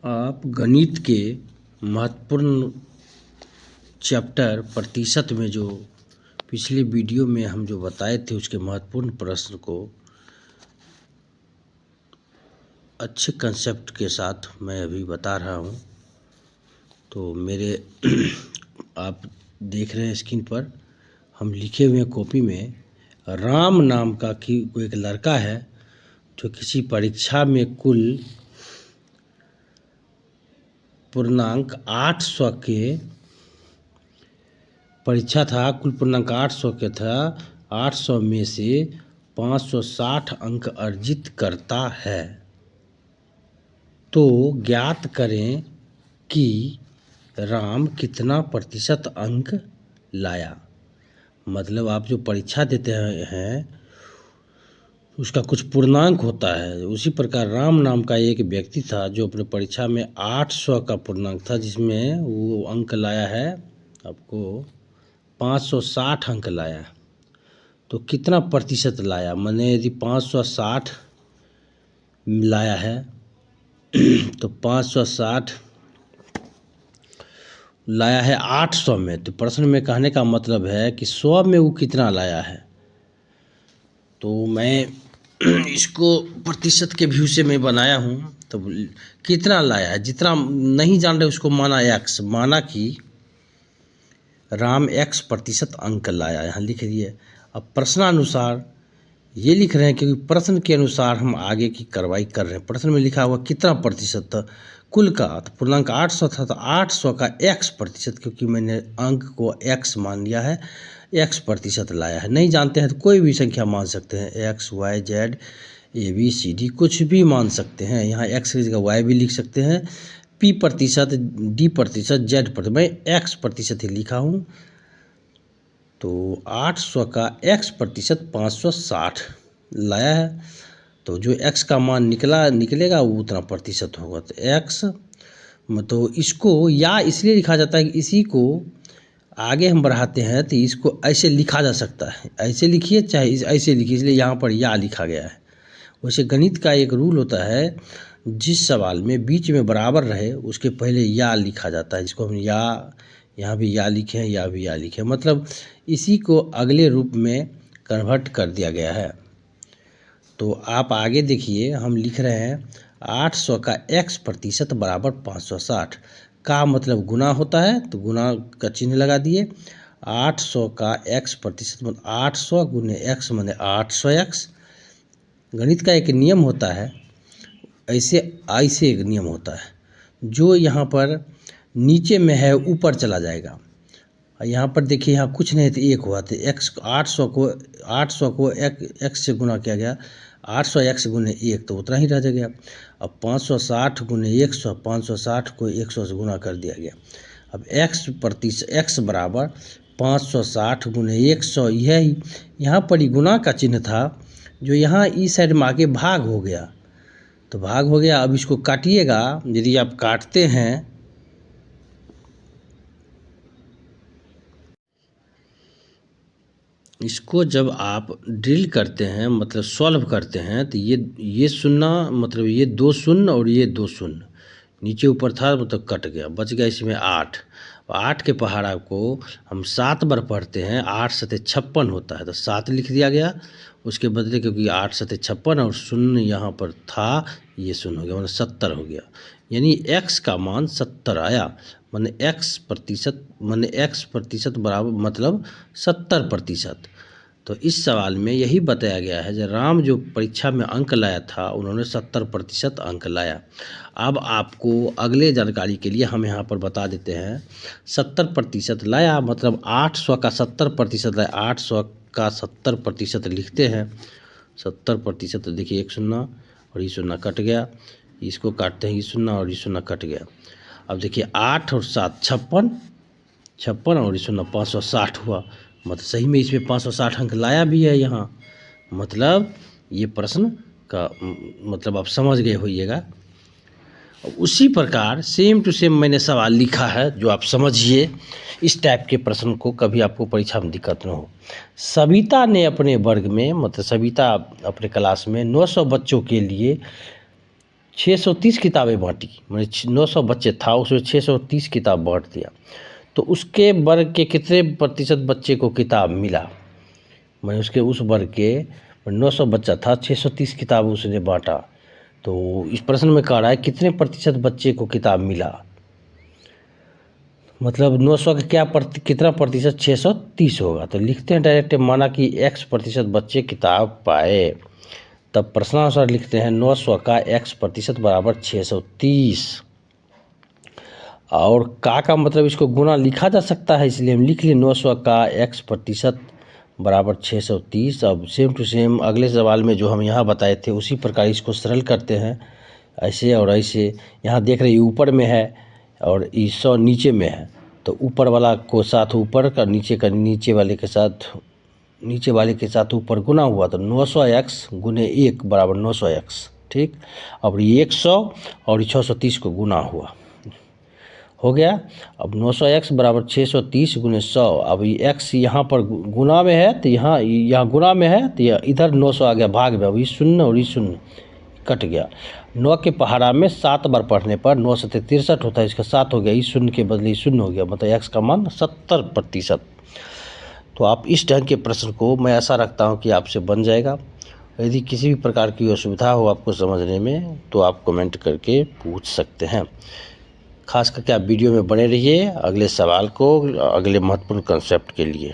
आप गणित के महत्वपूर्ण चैप्टर प्रतिशत में जो पिछले वीडियो में हम जो बताए थे उसके महत्वपूर्ण प्रश्न को अच्छे कंसेप्ट के साथ मैं अभी बता रहा हूँ। तो मेरे आप देख रहे हैं स्क्रीन पर हम लिखे हुए कॉपी में राम नाम का कोई एक लड़का है जो किसी परीक्षा में कुल पूर्णांक 800 के परीक्षा था, कुल पूर्णांक 800 के था। 800 में से 560 अंक अर्जित करता है। तो ज्ञात करें कि राम कितना प्रतिशत अंक लाया। मतलब आप जो परीक्षा देते हैं उसका कुछ पूर्णांक होता है। उसी प्रकार राम नाम का एक व्यक्ति था जो अपने परीक्षा में 800 का पूर्णांक था, जिसमें वो अंक लाया है आपको 560 अंक लाया। तो कितना प्रतिशत लाया, माने यदि 560 लाया है तो 560 लाया है 800 में, तो प्रश्न में कहने का मतलब है कि 100 में वो कितना लाया है। तो मैं इसको प्रतिशत के व्यू से मैं बनाया हूँ। तो कितना लाया है, जितना नहीं जान रहे उसको माना x, माना कि राम x प्रतिशत अंक लाया, यहाँ लिख दिए। अब प्रश्नानुसार ये लिख रहे हैं क्योंकि प्रश्न के अनुसार हम आगे की कार्रवाई कर रहे हैं। प्रश्न में लिखा हुआ कितना प्रतिशत था कुल का, तो पूर्णांक 800 था, तो 800 का x प्रतिशत, क्योंकि मैंने अंक को x मान लिया है, x प्रतिशत लाया है। नहीं जानते हैं तो कोई भी संख्या मान सकते हैं, x y z a b c d कुछ भी मान सकते हैं। यहाँ x की जगह y भी लिख सकते हैं, p प्रतिशत, d प्रतिशत, z प्रतिशत, मैं x प्रतिशत ही लिखा हूँ। तो 800 का x प्रतिशत 560 लाया है। तो जो x का मान निकलेगा वो उतना प्रतिशत होगा। तो x तो इसको या इसलिए लिखा जाता है कि इसी को आगे हम बढ़ाते हैं तो इसको ऐसे लिखा जा सकता है, ऐसे लिखिए चाहे ऐसे लिखिए, इसलिए यहाँ पर या लिखा गया है। वैसे गणित का एक रूल होता है, जिस सवाल में बीच में बराबर रहे उसके पहले या लिखा जाता है, जिसको हम या, यहाँ भी या लिखे हैं, या भी या लिखे, मतलब इसी को अगले रूप में कन्वर्ट कर दिया गया है। तो आप आगे देखिए, हम लिख रहे हैं 800 का x प्रतिशत बराबर 560 का मतलब गुना होता है, तो गुना का चिन्ह लगा दिए। 800 का x प्रतिशत मतलब 800 गुने x माने 800x। गणित का एक नियम होता है, ऐसे एक नियम होता है, जो यहाँ पर नीचे में है ऊपर चला जाएगा। यहाँ पर देखिए, यहाँ कुछ नहीं तो एक हुआ, तो x 800 को x से गुना किया गया, 800x गुने 1 तो उतना ही रह गया। अब 560 गुने 100, 560 को 100 से गुना कर दिया गया। अब x बराबर 560 गुने 100, यही यहाँ पर ही गुना का चिन्ह था, जो यहाँ इस साइड में आके भाग हो गया, तो भाग हो गया। अब इसको काटिएगा, यदि आप काटते हैं इसको, जब आप ड्रिल करते हैं मतलब सॉल्व करते हैं, तो ये शून्य मतलब ये 2 शून्य और ये 2 शून्य नीचे ऊपर था, मतलब कट गया, बच गया इसमें 8। 8 के पहाड़ा को हम 7 बार पढ़ते हैं, 8 सते 56 होता है, तो 7 लिख दिया गया उसके बदले, क्योंकि 8 सते 56 और शून्य यहाँ पर था, ये शून्य हो गया, मतलब 70 हो गया। यानी x का मान 70 आया, माने x प्रतिशत बराबर मतलब 70%। तो इस सवाल में यही बताया गया है, जब राम जो परीक्षा में अंक लाया था उन्होंने 70% अंक लाया। अब आपको अगले जानकारी के लिए हम यहाँ पर बता देते हैं, 70% लाया मतलब 800 का 70% लाया, 800 का 70% लिखते हैं। 70% देखिए, एक शून्य और ये शून्य कट गया, इसको काटते हैं, ये शून्य और ये शून्य कट गया। अब देखिए 8 और 7 56 और ये शून्य 560 हुआ, मतलब सही में इसमें 560 अंक लाया भी है यहाँ। मतलब ये प्रश्न का मतलब आप समझ गए होइएगा। उसी प्रकार सेम टू सेम मैंने सवाल लिखा है, जो आप समझिए इस टाइप के प्रश्न को, कभी आपको परीक्षा में दिक्कत न हो। सविता ने अपने वर्ग में, मतलब सविता अपने क्लास में 900 बच्चों के लिए 630 किताबें बाँटी, मैंने 900 बच्चे था उसमें 630 किताब बाँट दिया, तो उसके वर्ग के कितने प्रतिशत बच्चे को किताब मिला। मैंने उसके उस वर्ग के 900 बच्चा था, 630 किताब उसने बाँटा, तो इस प्रश्न में कह रहा है कितने प्रतिशत बच्चे को किताब मिला, मतलब 900 का कितना प्रतिशत 630 होगा। तो लिखते हैं डायरेक्ट, माना कि x प्रतिशत बच्चे किताब पाए, तब प्रश्नानुसार लिखते हैं 900 का x प्रतिशत बराबर 630, और का मतलब इसको गुना लिखा जा सकता है, इसलिए हम लिख लिए 900 का x प्रतिशत बराबर 630। अब सेम टू सेम अगले सवाल में जो हम यहाँ बताए थे उसी प्रकार इसको सरल करते हैं, ऐसे और ऐसे। यहाँ देख रहे हैं ऊपर में है और 100 नीचे में है, तो ऊपर वाला को साथ ऊपर का नीचे वाले के साथ नीचे वाले के साथ ऊपर गुना हुआ, तो 900x गुने 1 बराबर 900x, ठीक। अब ये 100 और 630 को गुना हुआ, हो गया। अब 900x बराबर 630 गुने 100, अब ये x यहाँ पर गुना में है तो यहाँ गुना में है, तो इधर 900 आ गया भाग में, अब ये 0 और ये 0 कट गया। 9 के पहाड़ा में 7 बार पढ़ने पर 9 से 63 होता है, इसका 7 हो गया, इस 0 के बदले 0 हो गया, मतलब x का मान 70%। तो आप इस ढंग के प्रश्न को मैं आशा रखता हूँ कि आपसे बन जाएगा। यदि किसी भी प्रकार की असुविधा हो आपको समझने में तो आप कमेंट करके पूछ सकते हैं। खास करके आप वीडियो में बने रहिए अगले सवाल को, अगले महत्वपूर्ण कंसेप्ट के लिए।